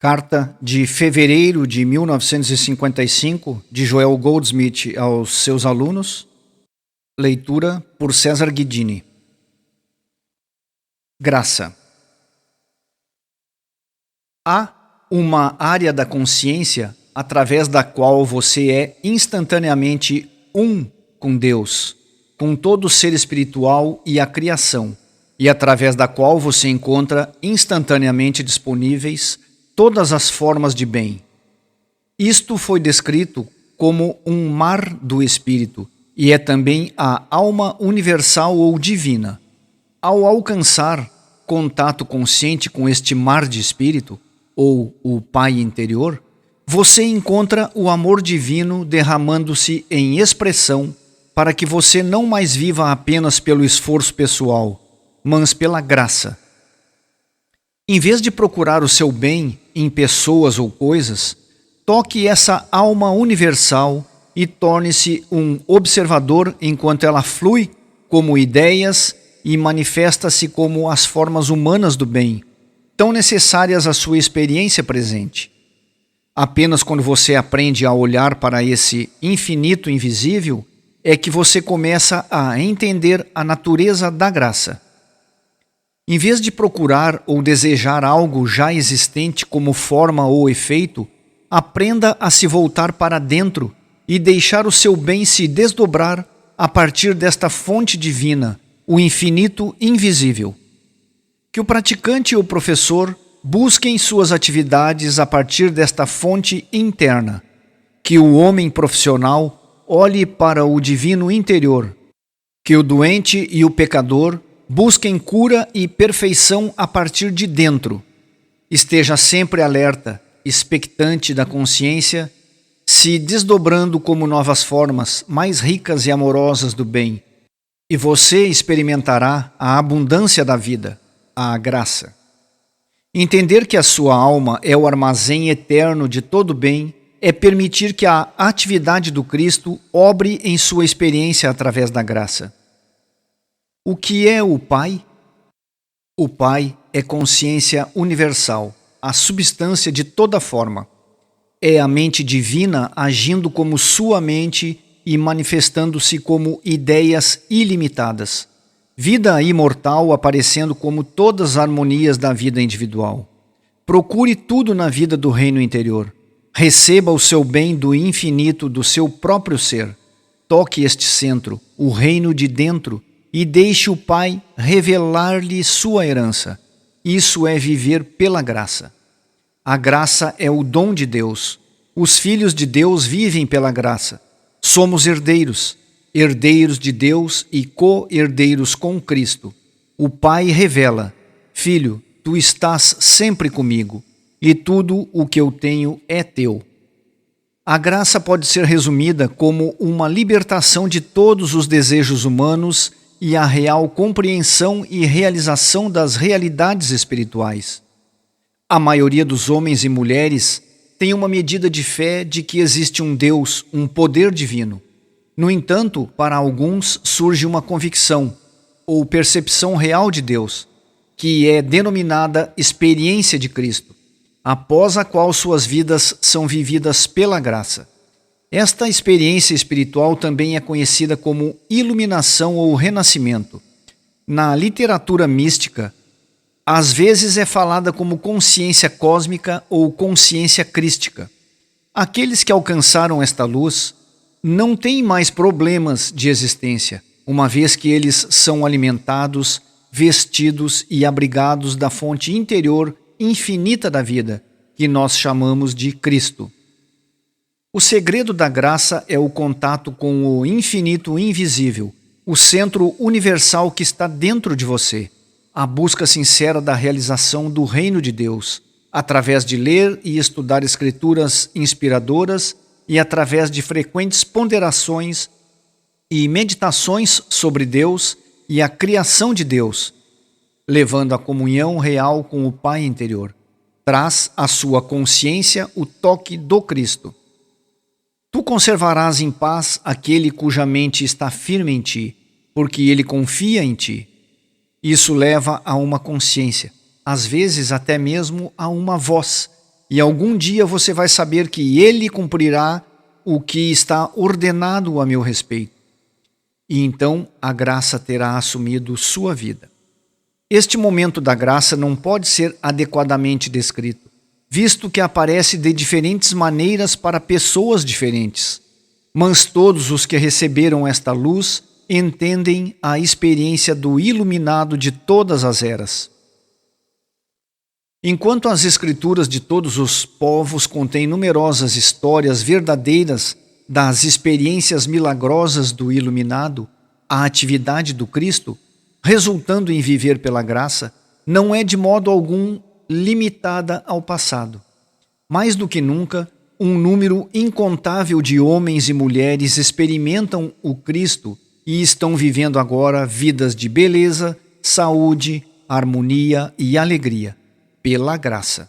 Carta de fevereiro de 1955, de Joel Goldsmith aos seus alunos. Leitura por César Guidini. Graça. Há uma área da consciência através da qual você é instantaneamente um com Deus, com todo o ser espiritual e a criação, e através da qual você encontra instantaneamente disponíveis todas as formas de bem. Isto foi descrito como um mar do espírito e é também a alma universal ou divina. Ao alcançar contato consciente com este mar de espírito, ou o Pai interior, você encontra o amor divino derramando-se em expressão para que você não mais viva apenas pelo esforço pessoal, mas pela graça. Em vez de procurar o seu bem em pessoas ou coisas, toque essa alma universal e torne-se um observador enquanto ela flui como ideias e manifesta-se como as formas humanas do bem, tão necessárias à sua experiência presente. Apenas quando você aprende a olhar para esse infinito invisível é que você começa a entender a natureza da graça. Em vez de procurar ou desejar algo já existente como forma ou efeito, aprenda a se voltar para dentro e deixar o seu bem se desdobrar a partir desta fonte divina, o infinito invisível. Que o praticante e o professor busquem suas atividades a partir desta fonte interna. Que o homem profissional olhe para o divino interior. Que o doente e o pecador busquem cura e perfeição a partir de dentro. Esteja sempre alerta, expectante da consciência, se desdobrando como novas formas mais ricas e amorosas do bem. E você experimentará a abundância da vida, a graça. Entender que a sua alma é o armazém eterno de todo bem é permitir que a atividade do Cristo obre em sua experiência através da graça. O que é o Pai? O Pai é consciência universal, a substância de toda forma. É a mente divina agindo como sua mente e manifestando-se como ideias ilimitadas. Vida imortal aparecendo como todas as harmonias da vida individual. Procure tudo na vida do reino interior. Receba o seu bem do infinito do seu próprio ser. Toque este centro, o reino de dentro, e deixe o Pai revelar-lhe sua herança. Isso é viver pela graça. A graça é o dom de Deus. Os filhos de Deus vivem pela graça. Somos herdeiros, herdeiros de Deus e co-herdeiros com Cristo. O Pai revela: Filho, tu estás sempre comigo, e tudo o que eu tenho é teu. A graça pode ser resumida como uma libertação de todos os desejos humanos e a real compreensão e realização das realidades espirituais. A maioria dos homens e mulheres tem uma medida de fé de que existe um Deus, um poder divino. No entanto, para alguns surge uma convicção ou percepção real de Deus, que é denominada experiência de Cristo, após a qual suas vidas são vividas pela graça. Esta experiência espiritual também é conhecida como iluminação ou renascimento. Na literatura mística, às vezes é falada como consciência cósmica ou consciência crística. Aqueles que alcançaram esta luz não têm mais problemas de existência, uma vez que eles são alimentados, vestidos e abrigados da fonte interior infinita da vida, que nós chamamos de Cristo. O segredo da graça é o contato com o infinito invisível, o centro universal que está dentro de você, a busca sincera da realização do reino de Deus, através de ler e estudar escrituras inspiradoras e através de frequentes ponderações e meditações sobre Deus e a criação de Deus, levando a comunhão real com o Pai interior. Traz à sua consciência o toque do Cristo. Tu conservarás em paz aquele cuja mente está firme em ti, porque ele confia em ti. Isso leva a uma consciência, às vezes até mesmo a uma voz, e algum dia você vai saber que Ele cumprirá o que está ordenado a meu respeito. E então a graça terá assumido sua vida. Este momento da graça não pode ser adequadamente descrito, visto que aparece de diferentes maneiras para pessoas diferentes. Mas todos os que receberam esta luz entendem a experiência do iluminado de todas as eras. Enquanto as escrituras de todos os povos contêm numerosas histórias verdadeiras das experiências milagrosas do iluminado, a atividade do Cristo, resultando em viver pela graça, não é de modo algum limitada ao passado. Mais do que nunca, um número incontável de homens e mulheres experimentam o Cristo e estão vivendo agora vidas de beleza, saúde, harmonia e alegria, pela graça.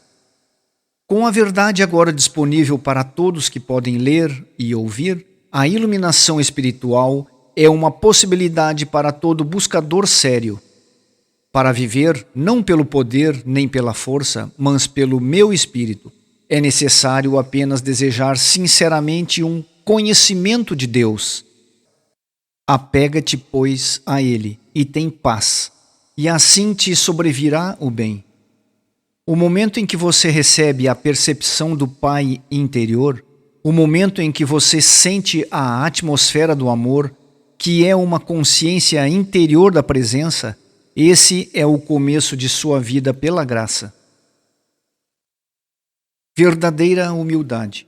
Com a verdade agora disponível para todos que podem ler e ouvir, a iluminação espiritual é uma possibilidade para todo buscador sério. Para viver não pelo poder nem pela força, mas pelo meu espírito, é necessário apenas desejar sinceramente um conhecimento de Deus. Apega-te, pois, a Ele e tem paz, e assim te sobrevirá o bem. O momento em que você recebe a percepção do Pai interior, o momento em que você sente a atmosfera do amor, que é uma consciência interior da presença, esse é o começo de sua vida pela graça. Verdadeira humildade.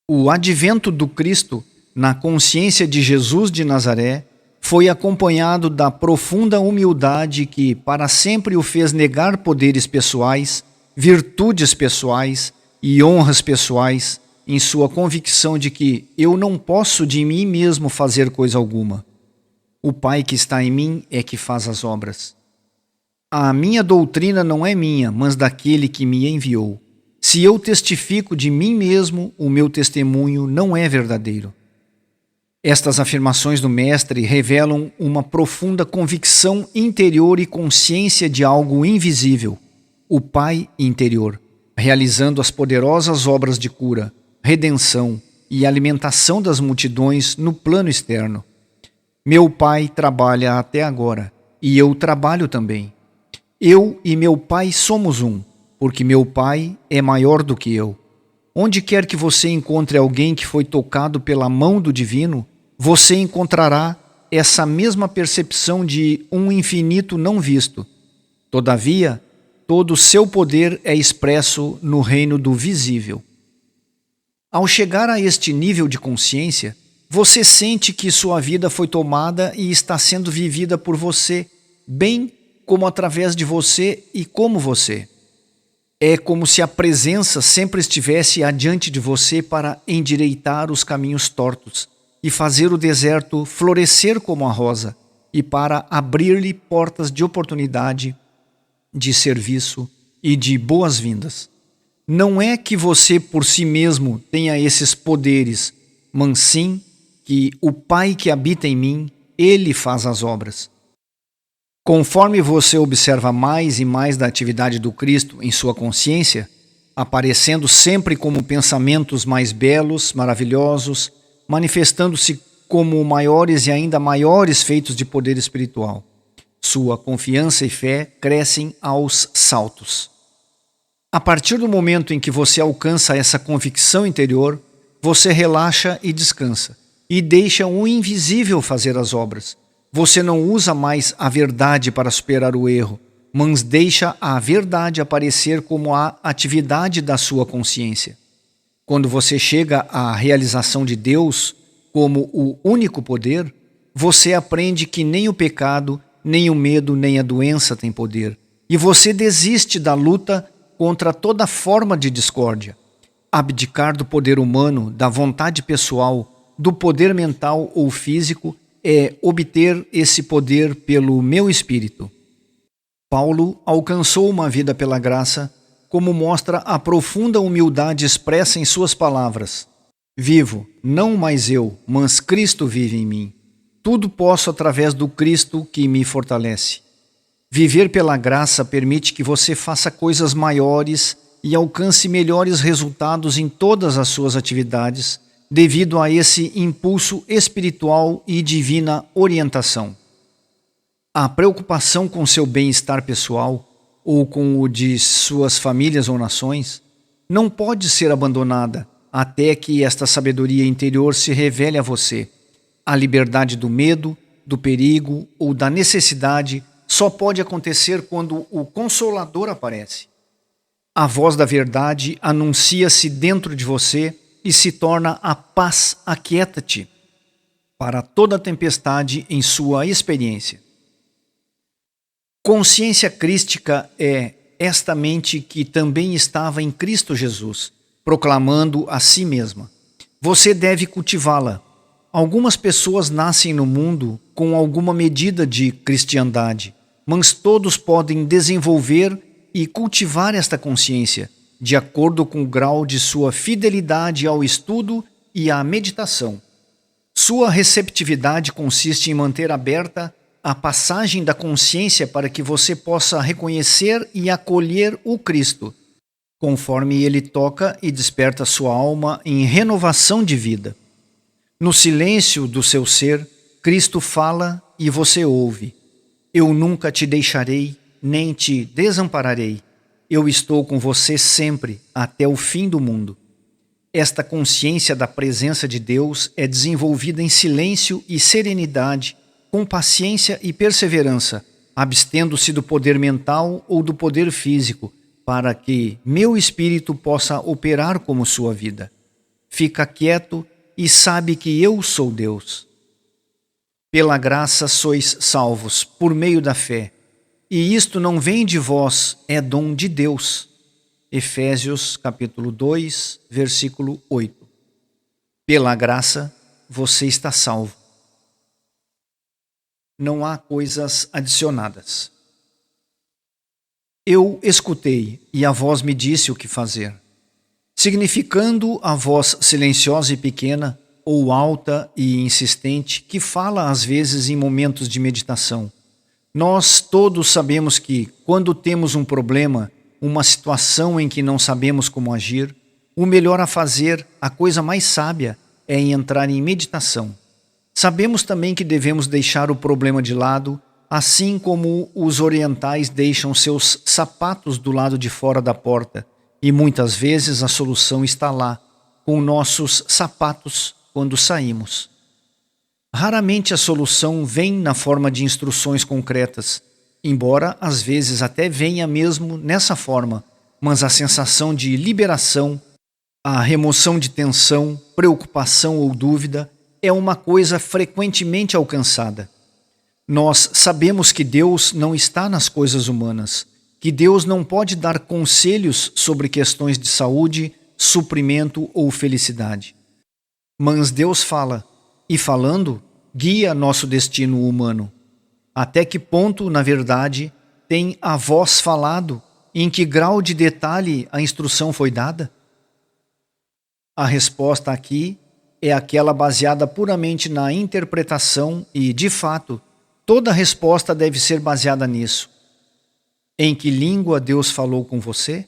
O advento do Cristo na consciência de Jesus de Nazaré foi acompanhado da profunda humildade que para sempre o fez negar poderes pessoais, virtudes pessoais e honras pessoais, em sua convicção de que eu não posso de mim mesmo fazer coisa alguma. O Pai que está em mim é que faz as obras. A minha doutrina não é minha, mas daquele que me enviou. Se eu testifico de mim mesmo, o meu testemunho não é verdadeiro. Estas afirmações do Mestre revelam uma profunda convicção interior e consciência de algo invisível, o Pai interior, realizando as poderosas obras de cura, redenção e alimentação das multidões no plano externo. Meu Pai trabalha até agora, e eu trabalho também. Eu e meu Pai somos um, porque meu Pai é maior do que eu. Onde quer que você encontre alguém que foi tocado pela mão do Divino, você encontrará essa mesma percepção de um infinito não visto. Todavia, todo o seu poder é expresso no reino do visível. Ao chegar a este nível de consciência, você sente que sua vida foi tomada e está sendo vivida por você, bem como através de você e como você. É como se a presença sempre estivesse adiante de você para endireitar os caminhos tortos e fazer o deserto florescer como a rosa e para abrir-lhe portas de oportunidade, de serviço e de boas-vindas. Não é que você por si mesmo tenha esses poderes, mas sim que o Pai que habita em mim, Ele faz as obras. Conforme você observa mais e mais da atividade do Cristo em sua consciência, aparecendo sempre como pensamentos mais belos, maravilhosos, manifestando-se como maiores e ainda maiores feitos de poder espiritual, sua confiança e fé crescem aos saltos. A partir do momento em que você alcança essa convicção interior, você relaxa e descansa, e deixa o invisível fazer as obras. Você não usa mais a verdade para superar o erro, mas deixa a verdade aparecer como a atividade da sua consciência. Quando você chega à realização de Deus como o único poder, você aprende que nem o pecado, nem o medo, nem a doença têm poder. E você desiste da luta contra toda forma de discórdia. Abdicar do poder humano, da vontade pessoal, do poder mental ou físico é obter esse poder pelo meu espírito. Paulo alcançou uma vida pela graça, como mostra a profunda humildade expressa em suas palavras. Vivo, não mais eu, mas Cristo vive em mim. Tudo posso através do Cristo que me fortalece. Viver pela graça permite que você faça coisas maiores e alcance melhores resultados em todas as suas atividades, devido a esse impulso espiritual e divina orientação. A preocupação com seu bem-estar pessoal, ou com o de suas famílias ou nações, não pode ser abandonada até que esta sabedoria interior se revele a você. A liberdade do medo, do perigo ou da necessidade só pode acontecer quando o Consolador aparece. A voz da verdade anuncia-se dentro de você e se torna a paz aquieta-te para toda tempestade em sua experiência. Consciência crística é esta mente que também estava em Cristo Jesus, proclamando a si mesma. Você deve cultivá-la. Algumas pessoas nascem no mundo com alguma medida de cristiandade, mas todos podem desenvolver e cultivar esta consciência, de acordo com o grau de sua fidelidade ao estudo e à meditação. Sua receptividade consiste em manter aberta a passagem da consciência para que você possa reconhecer e acolher o Cristo, conforme ele toca e desperta sua alma em renovação de vida. No silêncio do seu ser, Cristo fala e você ouve. Eu nunca te deixarei, nem te desampararei. Eu estou com você sempre, até o fim do mundo. Esta consciência da presença de Deus é desenvolvida em silêncio e serenidade, com paciência e perseverança, abstendo-se do poder mental ou do poder físico, para que meu espírito possa operar como sua vida. Fica quieto e sabe que eu sou Deus. Pela graça sois salvos, por meio da fé. E isto não vem de vós, é dom de Deus. Efésios capítulo 2, versículo 8. Pela graça você está salvo. Não há coisas adicionadas. Eu escutei, e a voz me disse o que fazer. Significando a voz silenciosa e pequena, ou alta e insistente, que fala às vezes em momentos de meditação. Nós todos sabemos que, quando temos um problema, uma situação em que não sabemos como agir, o melhor a fazer, a coisa mais sábia, é entrar em meditação. Sabemos também que devemos deixar o problema de lado, assim como os orientais deixam seus sapatos do lado de fora da porta, e muitas vezes a solução está lá, com nossos sapatos quando saímos. Raramente a solução vem na forma de instruções concretas, embora às vezes até venha mesmo nessa forma, mas a sensação de liberação, a remoção de tensão, preocupação ou dúvida é uma coisa frequentemente alcançada. Nós sabemos que Deus não está nas coisas humanas, que Deus não pode dar conselhos sobre questões de saúde, suprimento ou felicidade. Mas Deus fala, e falando, guia nosso destino humano. Até que ponto, na verdade, tem a voz falado e em que grau de detalhe a instrução foi dada? A resposta aqui é aquela baseada puramente na interpretação e, de fato, toda resposta deve ser baseada nisso. Em que língua Deus falou com você?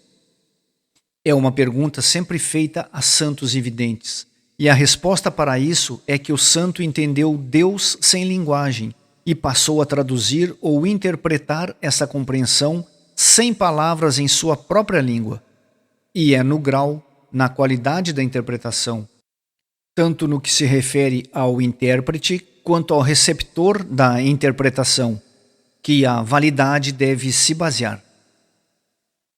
É uma pergunta sempre feita a santos e videntes. E a resposta para isso é que o santo entendeu Deus sem linguagem e passou a traduzir ou interpretar essa compreensão sem palavras em sua própria língua. E é no grau, na qualidade da interpretação, tanto no que se refere ao intérprete quanto ao receptor da interpretação, que a validade deve se basear.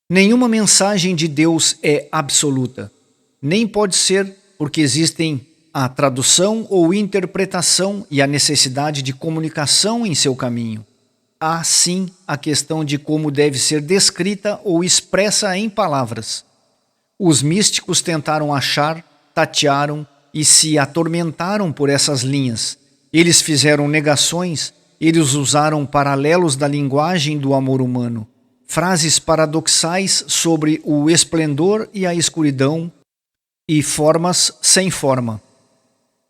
Nenhuma mensagem de Deus é absoluta, nem pode ser, porque existem a tradução ou interpretação e a necessidade de comunicação em seu caminho. Há sim a questão de como deve ser descrita ou expressa em palavras. Os místicos tentaram achar, tatearam e se atormentaram por essas linhas. Eles fizeram negações, eles usaram paralelos da linguagem do amor humano, frases paradoxais sobre o esplendor e a escuridão e formas sem forma.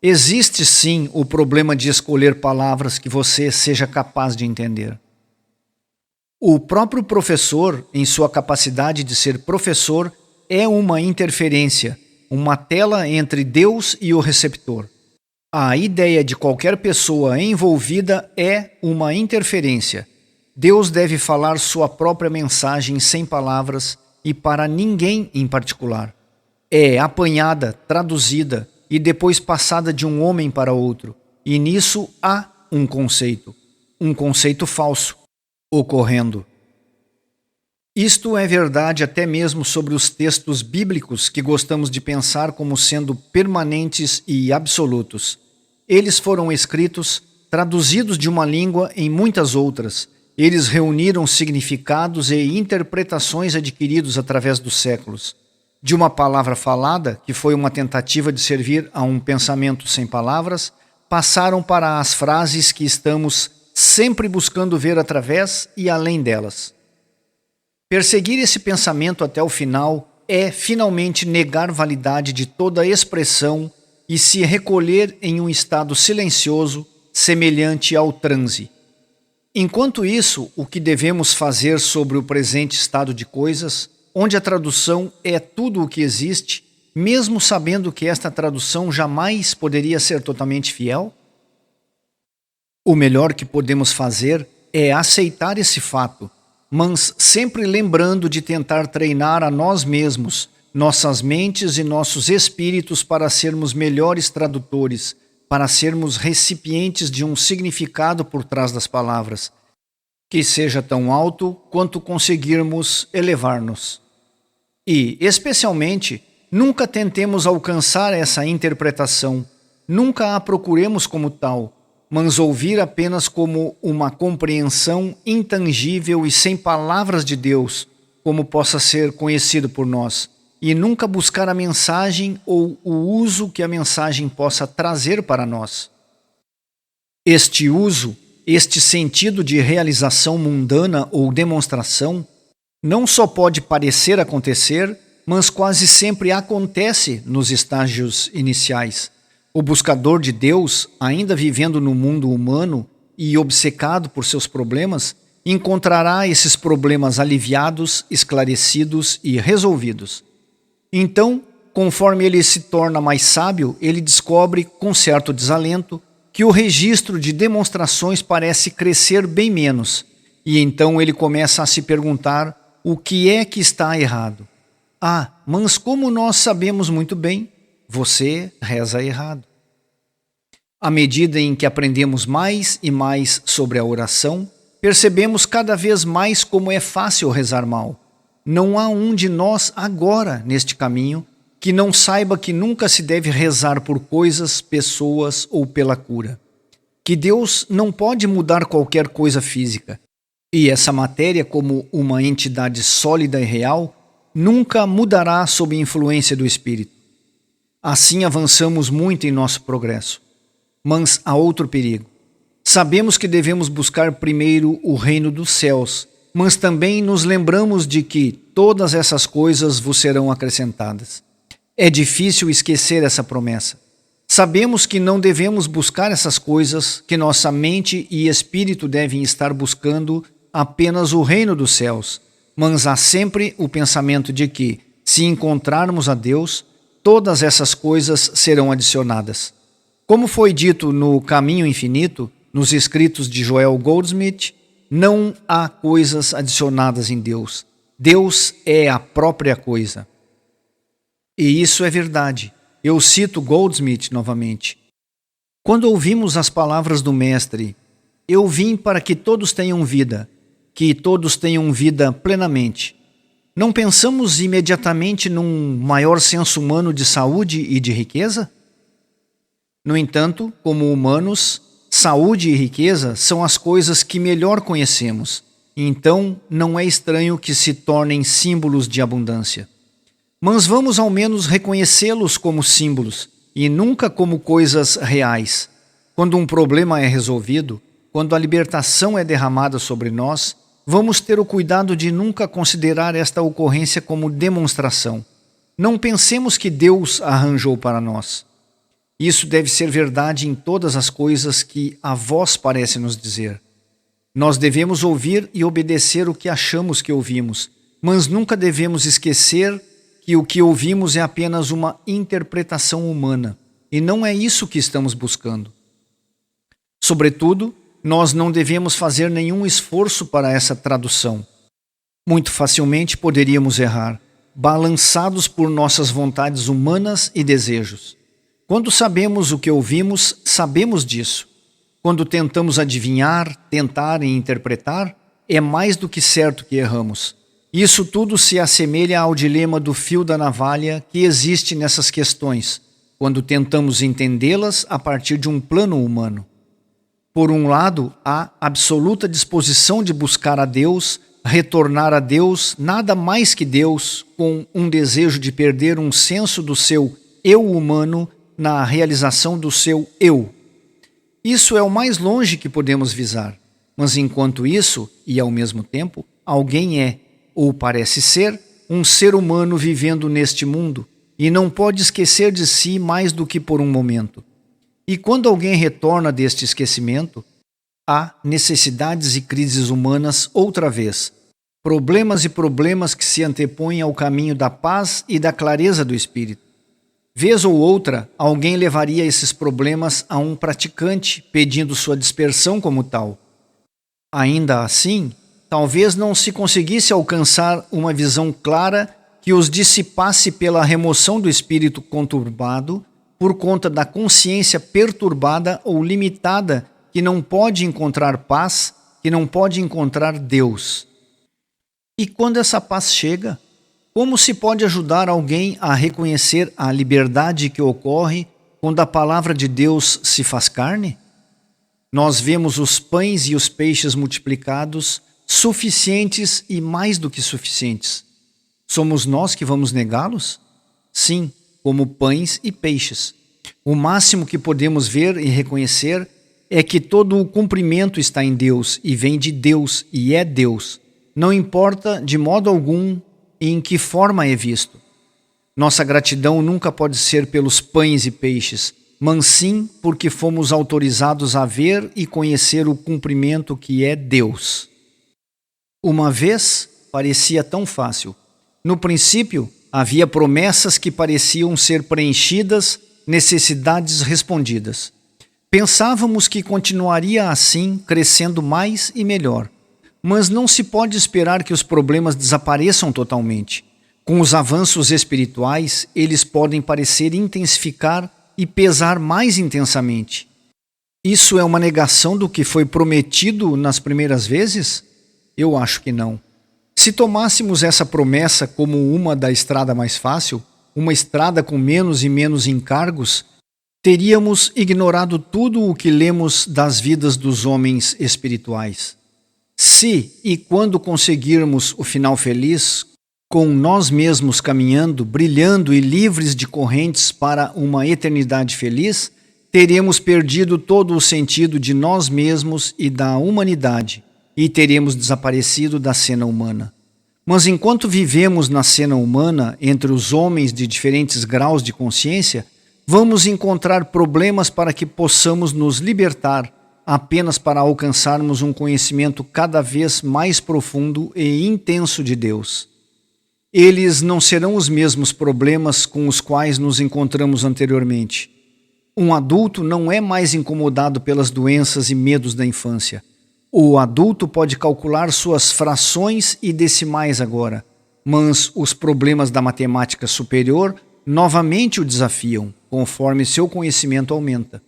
Existe sim o problema de escolher palavras que você seja capaz de entender. O próprio professor, em sua capacidade de ser professor, é uma interferência, uma tela entre Deus e o receptor. A ideia de qualquer pessoa envolvida é uma interferência. Deus deve falar sua própria mensagem sem palavras e para ninguém em particular. É apanhada, traduzida e depois passada de um homem para outro. E nisso há um conceito falso, ocorrendo. Isto é verdade até mesmo sobre os textos bíblicos que gostamos de pensar como sendo permanentes e absolutos. Eles foram escritos, traduzidos de uma língua em muitas outras. Eles reuniram significados e interpretações adquiridos através dos séculos. De uma palavra falada, que foi uma tentativa de servir a um pensamento sem palavras, passaram para as frases que estamos sempre buscando ver através e além delas. Perseguir esse pensamento até o final é finalmente negar validade de toda expressão e se recolher em um estado silencioso, semelhante ao transe. Enquanto isso, o que devemos fazer sobre o presente estado de coisas, onde a tradução é tudo o que existe, mesmo sabendo que esta tradução jamais poderia ser totalmente fiel? O melhor que podemos fazer é aceitar esse fato, mas sempre lembrando de tentar treinar a nós mesmos, nossas mentes e nossos espíritos para sermos melhores tradutores, para sermos recipientes de um significado por trás das palavras, que seja tão alto quanto conseguirmos elevar-nos. E, especialmente, nunca tentemos alcançar essa interpretação, nunca a procuremos como tal, mas ouvir apenas como uma compreensão intangível e sem palavras de Deus, como possa ser conhecido por nós, e nunca buscar a mensagem ou o uso que a mensagem possa trazer para nós. Este uso, este sentido de realização mundana ou demonstração, não só pode parecer acontecer, mas quase sempre acontece nos estágios iniciais. O buscador de Deus, ainda vivendo no mundo humano e obcecado por seus problemas, encontrará esses problemas aliviados, esclarecidos e resolvidos. Então, conforme ele se torna mais sábio, ele descobre, com certo desalento, que o registro de demonstrações parece crescer bem menos, e então ele começa a se perguntar o que é que está errado. Ah, mas como nós sabemos muito bem, você reza errado. À medida em que aprendemos mais e mais sobre a oração, percebemos cada vez mais como é fácil rezar mal. Não há um de nós agora, neste caminho, que não saiba que nunca se deve rezar por coisas, pessoas ou pela cura. Que Deus não pode mudar qualquer coisa física. E essa matéria, como uma entidade sólida e real, nunca mudará sob influência do Espírito. Assim avançamos muito em nosso progresso. Mas há outro perigo. Sabemos que devemos buscar primeiro o reino dos céus, mas também nos lembramos de que todas essas coisas vos serão acrescentadas. É difícil esquecer essa promessa. Sabemos que não devemos buscar essas coisas, que nossa mente e espírito devem estar buscando apenas o reino dos céus, mas há sempre o pensamento de que, se encontrarmos a Deus, todas essas coisas serão adicionadas. Como foi dito no Caminho Infinito, nos escritos de Joel Goldsmith, não há coisas adicionadas em Deus. Deus é a própria coisa. E isso é verdade. Eu cito Goldsmith novamente. Quando ouvimos as palavras do Mestre, eu vim para que todos tenham vida, que todos tenham vida plenamente. Não pensamos imediatamente num maior senso humano de saúde e de riqueza? No entanto, como humanos, saúde e riqueza são as coisas que melhor conhecemos, então não é estranho que se tornem símbolos de abundância. Mas vamos ao menos reconhecê-los como símbolos e nunca como coisas reais. Quando um problema é resolvido, quando a libertação é derramada sobre nós, vamos ter o cuidado de nunca considerar esta ocorrência como demonstração. Não pensemos que Deus arranjou para nós. Isso deve ser verdade em todas as coisas que a voz parece nos dizer. Nós devemos ouvir e obedecer o que achamos que ouvimos, mas nunca devemos esquecer que o que ouvimos é apenas uma interpretação humana, e não é isso que estamos buscando. Sobretudo, nós não devemos fazer nenhum esforço para essa tradução. Muito facilmente poderíamos errar, balançados por nossas vontades humanas e desejos. Quando sabemos o que ouvimos, sabemos disso. Quando tentamos adivinhar, tentar e interpretar, é mais do que certo que erramos. Isso tudo se assemelha ao dilema do fio da navalha que existe nessas questões, quando tentamos entendê-las a partir de um plano humano. Por um lado, há absoluta disposição de buscar a Deus, retornar a Deus, nada mais que Deus, com um desejo de perder um senso do seu eu humano na realização do seu eu. Isso é o mais longe que podemos visar, mas enquanto isso, e ao mesmo tempo, alguém é, ou parece ser, um ser humano vivendo neste mundo, e não pode esquecer de si mais do que por um momento. E quando alguém retorna deste esquecimento, há necessidades e crises humanas outra vez, problemas e problemas que se antepõem ao caminho da paz e da clareza do espírito. Vez ou outra, alguém levaria esses problemas a um praticante, pedindo sua dispersão como tal. Ainda assim, talvez não se conseguisse alcançar uma visão clara que os dissipasse pela remoção do espírito conturbado, por conta da consciência perturbada ou limitada que não pode encontrar paz, que não pode encontrar Deus. E quando essa paz chega, como se pode ajudar alguém a reconhecer a liberdade que ocorre quando a palavra de Deus se faz carne? Nós vemos os pães e os peixes multiplicados, suficientes e mais do que suficientes. Somos nós que vamos negá-los? Sim, como pães e peixes. O máximo que podemos ver e reconhecer é que todo o cumprimento está em Deus e vem de Deus e é Deus. Não importa de modo algum em que forma é visto. Nossa gratidão nunca pode ser pelos pães e peixes, mas sim porque fomos autorizados a ver e conhecer o cumprimento que é Deus. Uma vez parecia tão fácil. No princípio, havia promessas que pareciam ser preenchidas, necessidades respondidas. Pensávamos que continuaria assim, crescendo mais e melhor. Mas não se pode esperar que os problemas desapareçam totalmente. Com os avanços espirituais, eles podem parecer intensificar e pesar mais intensamente. Isso é uma negação do que foi prometido nas primeiras vezes? Eu acho que não. Se tomássemos essa promessa como uma da estrada mais fácil, uma estrada com menos e menos encargos, teríamos ignorado tudo o que lemos das vidas dos homens espirituais. Se e quando conseguirmos o final feliz, com nós mesmos caminhando, brilhando e livres de correntes para uma eternidade feliz, teremos perdido todo o sentido de nós mesmos e da humanidade, e teremos desaparecido da cena humana. Mas enquanto vivemos na cena humana, entre os homens de diferentes graus de consciência, vamos encontrar problemas para que possamos nos libertar, apenas para alcançarmos um conhecimento cada vez mais profundo e intenso de Deus. Eles não serão os mesmos problemas com os quais nos encontramos anteriormente. Um adulto não é mais incomodado pelas doenças e medos da infância. O adulto pode calcular suas frações e decimais agora, mas os problemas da matemática superior novamente o desafiam, conforme seu conhecimento aumenta.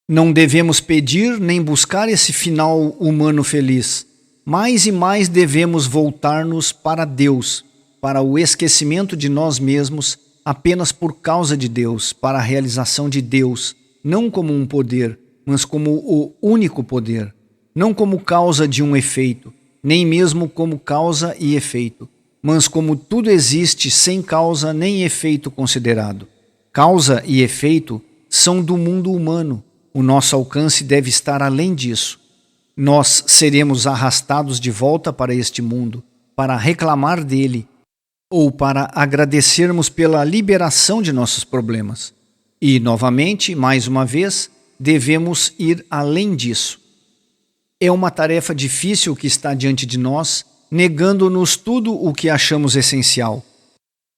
Não devemos pedir nem buscar esse final humano feliz. Mais e mais devemos voltar-nos para Deus, para o esquecimento de nós mesmos, apenas por causa de Deus, para a realização de Deus, não como um poder, mas como o único poder. Não como causa de um efeito, nem mesmo como causa e efeito, mas como tudo existe sem causa nem efeito considerado. Causa e efeito são do mundo humano. O nosso alcance deve estar além disso. Nós seremos arrastados de volta para este mundo, para reclamar dele, ou para agradecermos pela liberação de nossos problemas. E, novamente, mais uma vez, devemos ir além disso. É uma tarefa difícil que está diante de nós, negando-nos tudo o que achamos essencial.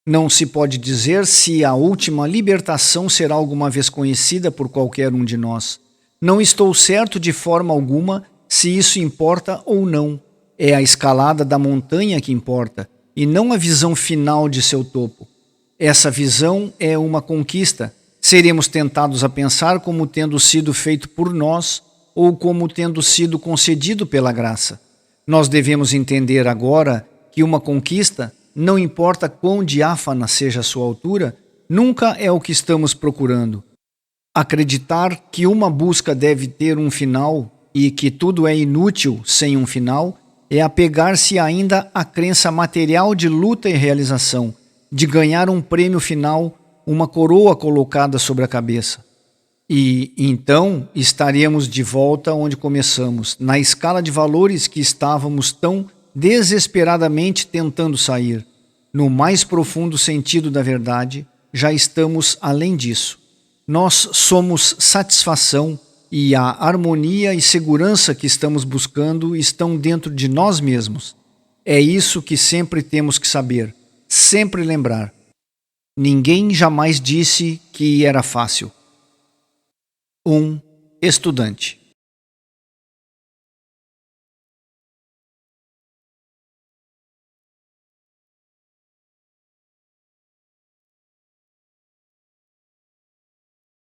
Não se pode dizer se a última libertação será alguma vez conhecida por qualquer um de nós. Não estou certo de forma alguma se isso importa ou não. É a escalada da montanha que importa, e não a visão final de seu topo. Essa visão é uma conquista. Seremos tentados a pensar como tendo sido feito por nós ou como tendo sido concedido pela graça. Nós devemos entender agora que uma conquista, não importa quão diáfana seja a sua altura, nunca é o que estamos procurando. Acreditar que uma busca deve ter um final e que tudo é inútil sem um final é apegar-se ainda à crença material de luta e realização, de ganhar um prêmio final, uma coroa colocada sobre a cabeça. E então estaremos de volta onde começamos, na escala de valores que estávamos tão desesperadamente tentando sair. No mais profundo sentido da verdade, já estamos além disso. Nós somos satisfação e a harmonia e segurança que estamos buscando estão dentro de nós mesmos. É isso que sempre temos que saber, sempre lembrar. Ninguém jamais disse que era fácil. Um estudante.